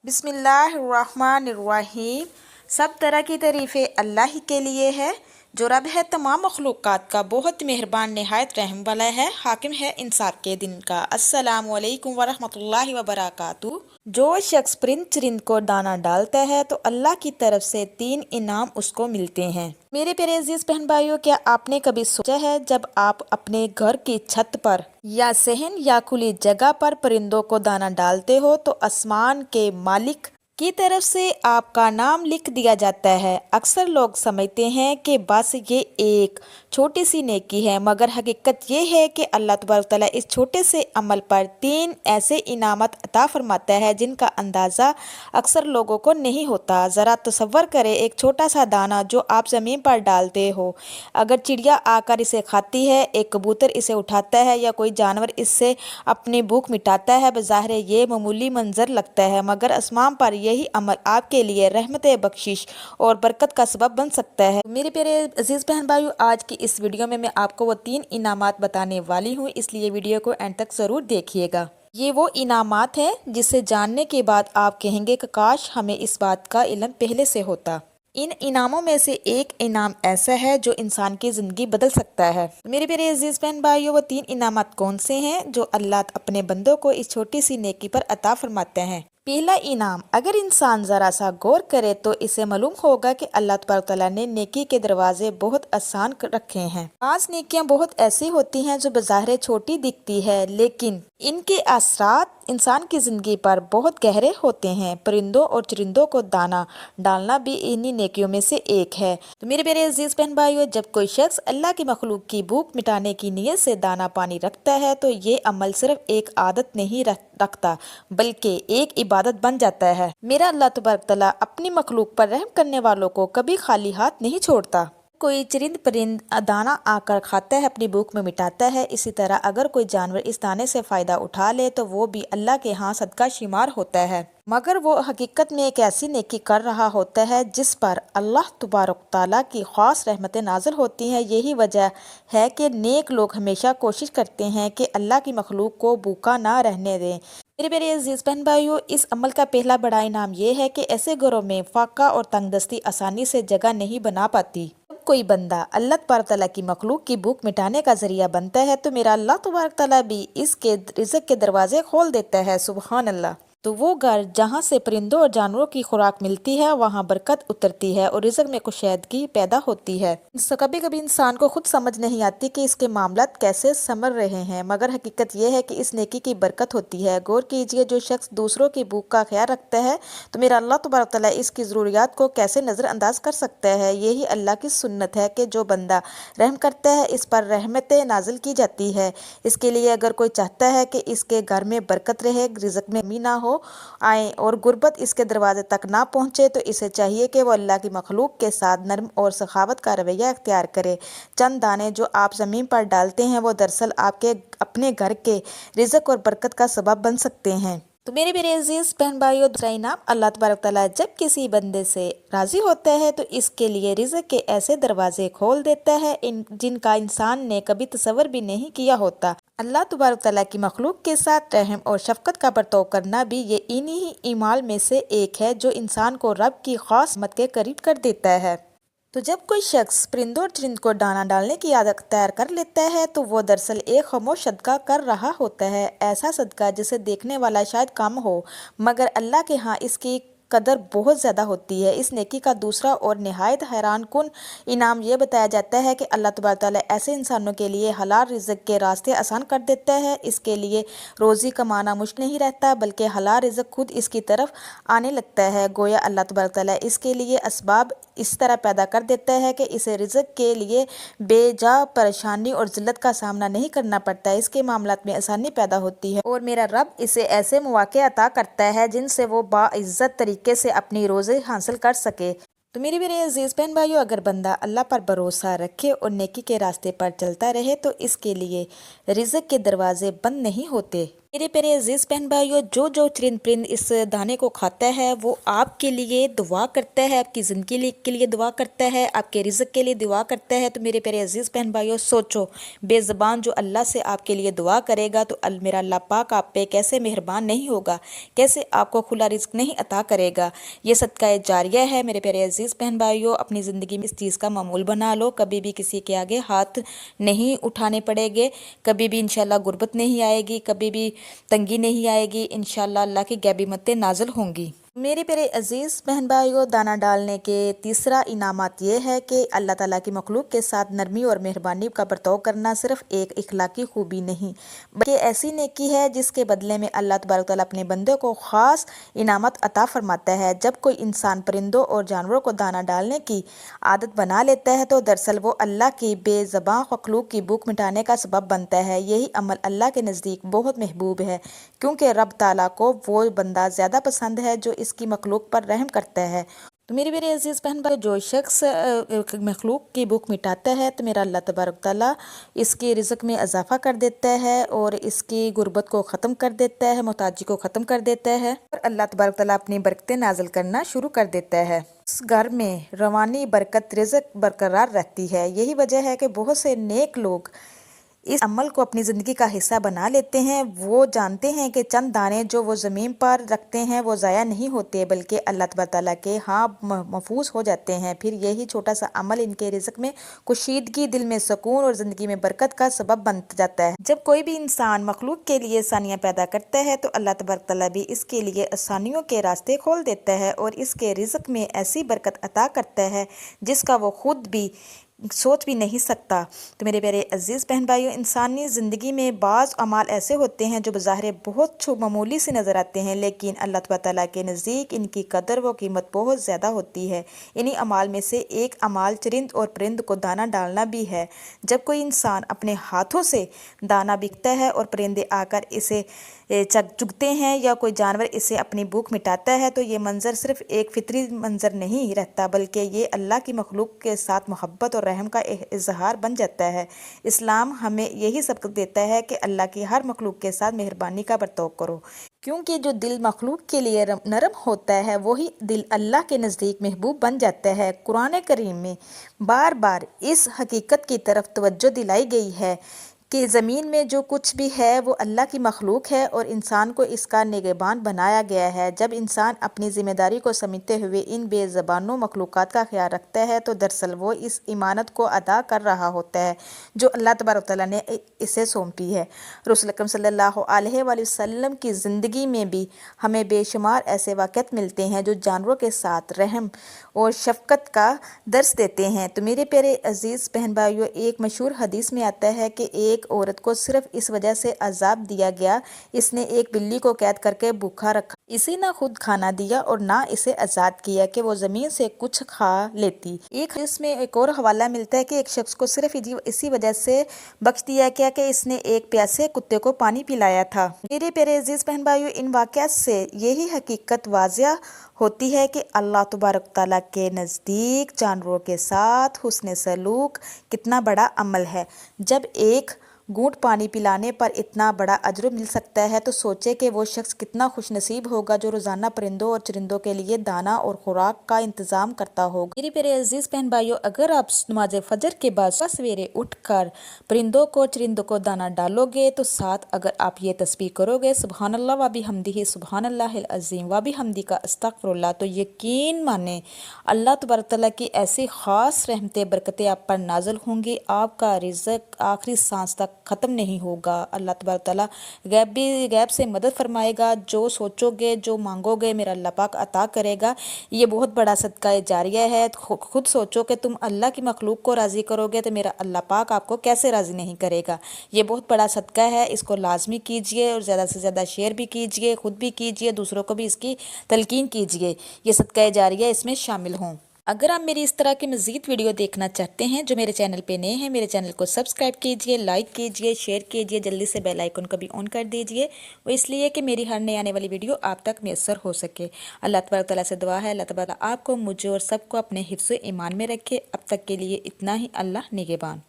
بسم اللہ الرحمن الرحیم۔ سب طرح کی تعریفیں اللہ ہی کے لیے ہے جو رب ہے تمام مخلوقات کا، بہت مہربان، نہایت رحم والا ہے، حاکم ہے انصاف کے دن کا۔ السلام علیکم ورحمۃ اللہ وبرکاتہ۔ جو شخص پرند چرند کو دانہ ڈالتا ہے تو اللہ کی طرف سے 3 انعام اس کو ملتے ہیں۔ میرے پیارے عزیز بہن بھائیوں، کیا آپ نے کبھی سوچا ہے جب آپ اپنے گھر کی چھت پر یا صحن یا کھلی جگہ پر پرندوں کو دانہ ڈالتے ہو تو آسمان کے مالک کی طرف سے آپ کا نام لکھ دیا جاتا ہے؟ اکثر لوگ سمجھتے ہیں کہ بس یہ ایک چھوٹی سی نیکی ہے، مگر حقیقت یہ ہے کہ اللہ تبارک تعالیٰ اس چھوٹے سے عمل پر 3 ایسے انعامات عطا فرماتا ہے جن کا اندازہ اکثر لوگوں کو نہیں ہوتا۔ ذرا تصور کریں، ایک چھوٹا سا دانہ جو آپ زمین پر ڈالتے ہو، اگر چڑیا آ کر اسے کھاتی ہے، ایک کبوتر اسے اٹھاتا ہے یا کوئی جانور اس سے اپنی بھوک مٹاتا ہے، بظاہر یہ معمولی منظر لگتا ہے، مگر آسمان پر یہی عمل آپ کے لیے رحمت، بخشش اور برکت کا سبب بن سکتا ہے۔ میرے پیارے عزیز بہن بھائیو، آج کی اس ویڈیو میں آپ کو وہ 3 انعامات بتانے والی ہوں، اس لیے ویڈیو کو اینڈ تک ضرور دیکھیے گا۔ یہ وہ انعامات ہیں جسے جاننے کے بعد آپ کہیں گے کہ کاش ہمیں اس بات کا علم پہلے سے ہوتا۔ ان انعاموں میں سے ایک انعام ایسا ہے جو انسان کی زندگی بدل سکتا ہے۔ میرے پیارے عزیز بہن بھائیو، وہ 3 انعامات کون سے ہیں جو اللہ اپنے بندوں کو اس چھوٹی سی نیکی پر عطا فرماتے ہیں؟ پہلا انعام، اگر انسان ذرا سا غور کرے تو اسے معلوم ہوگا کہ اللہ تبارک تعالیٰ نے نیکی کے دروازے بہت آسان رکھے ہیں۔ بعض نیکیاں بہت ایسی ہوتی ہیں جو بظاہر چھوٹی دکھتی ہے، لیکن ان کے اثرات انسان کی زندگی پر بہت گہرے ہوتے ہیں۔ پرندوں اور چرندوں کو دانہ ڈالنا بھی انہی نیکیوں میں سے ایک ہے۔ تو میرے پیارے عزیز بہن بھائیو، جب کوئی شخص اللہ کی مخلوق کی بھوک مٹانے کی نیت سے دانہ پانی رکھتا ہے تو یہ عمل صرف ایک عادت نہیں رکھتا بلکہ ایک عبادت بن جاتا ہے۔ میرا اللہ تبارک تعالیٰ اپنی مخلوق پر رحم کرنے والوں کو کبھی خالی ہاتھ نہیں چھوڑتا۔ کوئی چرند پرند دانہ آ کر کھاتا ہے، اپنی بھوک میں مٹاتا ہے، اسی طرح اگر کوئی جانور اس دانے سے فائدہ اٹھا لے تو وہ بھی اللہ کے ہاں صدقہ شمار ہوتا ہے، مگر وہ حقیقت میں ایک ایسی نیکی کر رہا ہوتا ہے جس پر اللہ تبارک تعالیٰ کی خاص رحمتیں نازل ہوتی ہیں۔ یہی وجہ ہے کہ نیک لوگ ہمیشہ کوشش کرتے ہیں کہ اللہ کی مخلوق کو بھوکا نہ رہنے دیں۔ میرے پیارے عزیز بہن بھائیو، اس عمل کا پہلا بڑا انعام یہ ہے کہ ایسے گھروں میں فاقہ اور تنگ دستی آسانی سے جگہ نہیں بنا پاتی۔ جب کوئی بندہ اللہ تبارک تعالیٰ کی مخلوق کی بھوک مٹانے کا ذریعہ بنتا ہے تو میرا اللہ تبارک تعالیٰ بھی اس کے رزق کے دروازے کھول دیتا ہے۔ سبحان اللہ۔ تو وہ گھر جہاں سے پرندوں اور جانوروں کی خوراک ملتی ہے، وہاں برکت اترتی ہے اور رزق میں کشادگی پیدا ہوتی ہے۔ کبھی کبھی انسان کو خود سمجھ نہیں آتی کہ اس کے معاملات کیسے سمر رہے ہیں، مگر حقیقت یہ ہے کہ اس نیکی کی برکت ہوتی ہے۔ غور کیجئے، جو شخص دوسروں کی بھوک کا خیال رکھتا ہے تو میرا اللہ تبارک تعالیٰ اس کی ضروریات کو کیسے نظر انداز کر سکتا ہے۔ یہی اللہ کی سنت ہے کہ جو بندہ رحم کرتا ہے اس پر رحمتیں نازل کی جاتی ہے۔ اس کے لیے اگر کوئی چاہتا ہے کہ اس کے گھر میں برکت رہے، رزق میں کمی نہ ہو آئے اور غربت اس کے دروازے تک نہ پہنچے، تو اسے چاہیے کہ وہ اللہ کی مخلوق کے ساتھ نرم اور سخاوت کا رویہ اختیار کرے۔ چند دانے جو آپ زمین پر ڈالتے ہیں وہ دراصل آپ کے اپنے گھر کے رزق اور برکت کا سبب بن سکتے ہیں۔ تو میرے پیارے عزیز بہن بھائیو، دوسرا انعام، اللہ تبارک تعالیٰ جب کسی بندے سے راضی ہوتا ہے تو اس کے لیے رزق کے ایسے دروازے کھول دیتا ہے جن کا انسان نے کبھی تصور بھی نہیں کیا ہوتا۔ اللہ تبارک تعالیٰ کی مخلوق کے ساتھ رحم اور شفقت کا برتاؤ کرنا بھی یہ انہی اعمال میں سے ایک ہے جو انسان کو رب کی خاص رحمت کے قریب کر دیتا ہے۔ تو جب کوئی شخص پرندوں اور چرند کو دانہ ڈالنے کی عادت اختیار کر لیتا ہے تو وہ دراصل ایک خاموش صدقہ کر رہا ہوتا ہے، ایسا صدقہ جسے دیکھنے والا شاید کم ہو مگر اللہ کے ہاں اس کی قدر بہت زیادہ ہوتی ہے۔ اس نیکی کا دوسرا اور نہایت حیران کن انعام یہ بتایا جاتا ہے کہ اللہ تبارک تعالیٰ ایسے انسانوں کے لیے حلال رزق کے راستے آسان کر دیتا ہے۔ اس کے لیے روزی کمانا مشکل نہیں رہتا بلکہ حلال رزق خود اس کی طرف آنے لگتا ہے۔ گویا اللہ تبارک تعالیٰ اس کے لیے اسباب اس طرح پیدا کر دیتا ہے کہ اسے رزق کے لیے بے جا پریشانی اور ذلت کا سامنا نہیں کرنا پڑتا، اس کے معاملات میں آسانی پیدا ہوتی ہے اور میرا رب اسے ایسے مواقع عطا کرتا ہے جن سے وہ باعزت طریقے سے اپنی روزی حاصل کر سکے۔ تو میرے عزیز بہن بھائیو، اگر بندہ اللہ پر بھروسہ رکھے اور نیکی کے راستے پر چلتا رہے تو اس کے لیے رزق کے دروازے بند نہیں ہوتے۔ میرے پیارے عزیز بہن بھائیوں، جو جو چرند پرند اس دانے کو کھاتا ہے وہ آپ کے لیے دعا کرتا ہے، آپ کی زندگی کے لیے دعا کرتا ہے، آپ کے رزق کے لیے دعا کرتا ہے۔ تو میرے پیارے عزیز بہن بھائیوں، سوچو، بے زبان جو اللہ سے آپ کے لیے دعا کرے گا تو میرا اللہ پاک آپ پہ کیسے مہربان نہیں ہوگا، کیسے آپ کو کھلا رزق نہیں عطا کرے گا۔ یہ صدقہ جاریہ ہے میرے پیارے عزیز بہن بھائیوں، اپنی زندگی میں اس چیز کا معمول بنا لو، کبھی بھی کسی کے آگے ہاتھ نہیں اٹھانے پڑے گے، کبھی بھی انشاءاللہ غربت نہیں آئے گی، کبھی بھی تنگی نہیں آئے گی، انشاءاللہ اللہ کی غیبی مددیں نازل ہوں گی۔ میرے پیارے عزیز بہن بھائیوں، دانہ ڈالنے کے تیسرا انعامات یہ ہے کہ اللہ تعالیٰ کی مخلوق کے ساتھ نرمی اور مہربانی کا برتاؤ کرنا صرف ایک اخلاقی خوبی نہیں بلکہ ایسی نیکی ہے جس کے بدلے میں اللہ تبارک تعالیٰ اپنے بندے کو خاص انعامات عطا فرماتا ہے۔ جب کوئی انسان پرندوں اور جانوروں کو دانہ ڈالنے کی عادت بنا لیتا ہے تو دراصل وہ اللہ کی بے زباں مخلوق کی بھوک مٹانے کا سبب بنتا ہے۔ یہی عمل اللہ کے نزدیک بہت محبوب ہے کیونکہ رب تعالیٰ کو وہ بندہ زیادہ پسند ہے جو اس کی مخلوق پر رحم کرتا ہے۔ تو میرے عزیز بہن بھائی، جو شخص مخلوق کی بھوک مٹاتا ہے تو میرا اللہ تبارک تعالیٰ اس کے رزق میں اضافہ کر دیتا ہے اور اس کی غربت کو ختم کر دیتا ہے، محتاجی کو ختم کر دیتا ہے اور اللہ تبارک تعالیٰ اپنی برکتیں نازل کرنا شروع کر دیتا ہے۔ اس گھر میں روانی برکت، رزق برقرار رہتی ہے۔ یہی وجہ ہے کہ بہت سے نیک لوگ اس عمل کو اپنی زندگی کا حصہ بنا لیتے ہیں۔ وہ جانتے ہیں کہ چند دانے جو وہ زمین پر رکھتے ہیں وہ ضائع نہیں ہوتے بلکہ اللہ تبارک تعالیٰ کے ہاں محفوظ ہو جاتے ہیں۔ پھر یہی چھوٹا سا عمل ان کے رزق میں کشیدگی، دل میں سکون اور زندگی میں برکت کا سبب بن جاتا ہے۔ جب کوئی بھی انسان مخلوق کے لیے آسانیاں پیدا کرتا ہے تو اللہ تبارک تعالیٰ بھی اس کے لیے آسانیوں کے راستے کھول دیتا ہے اور اس کے رزق میں ایسی برکت عطا کرتا ہے جس کا وہ خود بھی سوچ بھی نہیں سکتا۔ تو میرے پیارے عزیز بہن بھائیوں، انسانی زندگی میں بعض اعمال ایسے ہوتے ہیں جو بظاہر بہت معمولی سے نظر آتے ہیں لیکن اللہ تبارک تعالیٰ کے نزدیک ان کی قدر و قیمت بہت زیادہ ہوتی ہے۔ انہی اعمال میں سے ایک عمل چرند اور پرند کو دانہ ڈالنا بھی ہے۔ جب کوئی انسان اپنے ہاتھوں سے دانہ بکتا ہے اور پرندے آ کر اسے چگتے ہیں یا کوئی جانور اسے اپنی بھوک مٹاتا ہے تو یہ منظر صرف ایک فطری منظر نہیں رہتا بلکہ یہ اللہ کی مخلوق کے ساتھ محبت اور رحم کا اظہار بن جاتا ہے۔ اسلام ہمیں یہی سبق دیتا ہے کہ اللہ کی ہر مخلوق کے ساتھ مہربانی کا برتاؤ کرو کیونکہ جو دل مخلوق کے لیے نرم ہوتا ہے وہی دل اللہ کے نزدیک محبوب بن جاتا ہے۔ قرآن کریم میں بار بار اس حقیقت کی طرف توجہ دلائی گئی ہے کہ زمین میں جو کچھ بھی ہے وہ اللہ کی مخلوق ہے اور انسان کو اس کا نگہبان بنایا گیا ہے۔ جب انسان اپنی ذمہ داری کو سمجھتے ہوئے ان بے زبانوں مخلوقات کا خیال رکھتا ہے تو دراصل وہ اس امانت کو ادا کر رہا ہوتا ہے جو اللہ تبارک تعالیٰ نے اسے سونپی ہے۔ رسول اکرم صلی اللہ علیہ وآلہ وسلم کی زندگی میں بھی ہمیں بے شمار ایسے واقعات ملتے ہیں جو جانوروں کے ساتھ رحم اور شفقت کا درس دیتے ہیں۔ تو میرے پیارے عزیز بہن بھائیوں، ایک مشہور حدیث میں آتا ہے کہ ایک عورت کو صرف اس وجہ سے عذاب دیا گیا اس نے ایک بلی کو قید کر کے بھوکا رکھا، اسے نہ خود کھانا دیا اور نہ اسے آزاد کیا کہ وہ زمین سے کچھ کھا لیتی۔ ایک حدیث میں ایک اور حوالہ ملتا ہے کہ ایک شخص کو صرف اسی وجہ سے بخش دیا گیا کہ اس نے ایک پیاسے کتے کو پانی پلایا تھا۔ میرے پیارے عزیز بہن بھائیوں، ان واقعات سے یہی حقیقت واضح ہوتی ہے کہ اللہ تبارک تعالیٰ کے نزدیک جانوروں کے ساتھ حسن سلوک کتنا بڑا عمل ہے۔ جب ایک گھونٹ پانی پلانے پر اتنا بڑا اجر مل سکتا ہے تو سوچے کہ وہ شخص کتنا خوش نصیب ہوگا جو روزانہ پرندوں اور چرندوں کے لیے دانہ اور خوراک کا انتظام کرتا ہوگا۔ میرے پیارے عزیز بہن بھائیوں، اگر آپ نماز فجر کے بعد سویرے اٹھ کر پرندوں کو چرندوں کو دانہ ڈالو گے تو ساتھ اگر آپ یہ تسبیح کرو گے سبحان اللہ و بحمدہ سبحان اللہ العظیم و بحمدہ کا استغفر اللہ، تو یقین مانیں اللہ تبارک تعالیٰ کی ایسی خاص رحمتیں برکتیں آپ پر نازل ہوں گی، آپ کا رزق آخری سانس تک ختم نہیں ہوگا۔ اللہ تبارک تعالیٰ غیب سے مدد فرمائے گا، جو سوچو گے جو مانگو گے میرا اللہ پاک عطا کرے گا۔ یہ بہت بڑا صدقہ جاریہ ہے۔ خود سوچو کہ تم اللہ کی مخلوق کو راضی کرو گے تو میرا اللہ پاک آپ کو کیسے راضی نہیں کرے گا۔ یہ بہت بڑا صدقہ ہے، اس کو لازمی کیجئے اور زیادہ سے زیادہ شیئر بھی کیجئے، خود بھی کیجئے، دوسروں کو بھی اس کی تلقین کیجئے، یہ صدقہ جاریہ اس میں شامل ہوں۔ اگر آپ میری اس طرح کی مزید ویڈیو دیکھنا چاہتے ہیں جو میرے چینل پہ نئے ہیں، میرے چینل کو سبسکرائب کیجئے، لائک کیجئے، شیئر کیجئے، جلدی سے بیل آئیکن کو بھی آن کر دیجئے، وہ اس لیے کہ میری ہر نئی آنے والی ویڈیو آپ تک میسر ہو سکے۔ اللہ تبارک تعالیٰ سے دعا ہے اللہ تبارک آپ کو، مجھے اور سب کو اپنے حفظ و ایمان میں رکھے۔ اب تک کے لیے اتنا ہی، اللہ نگہبان۔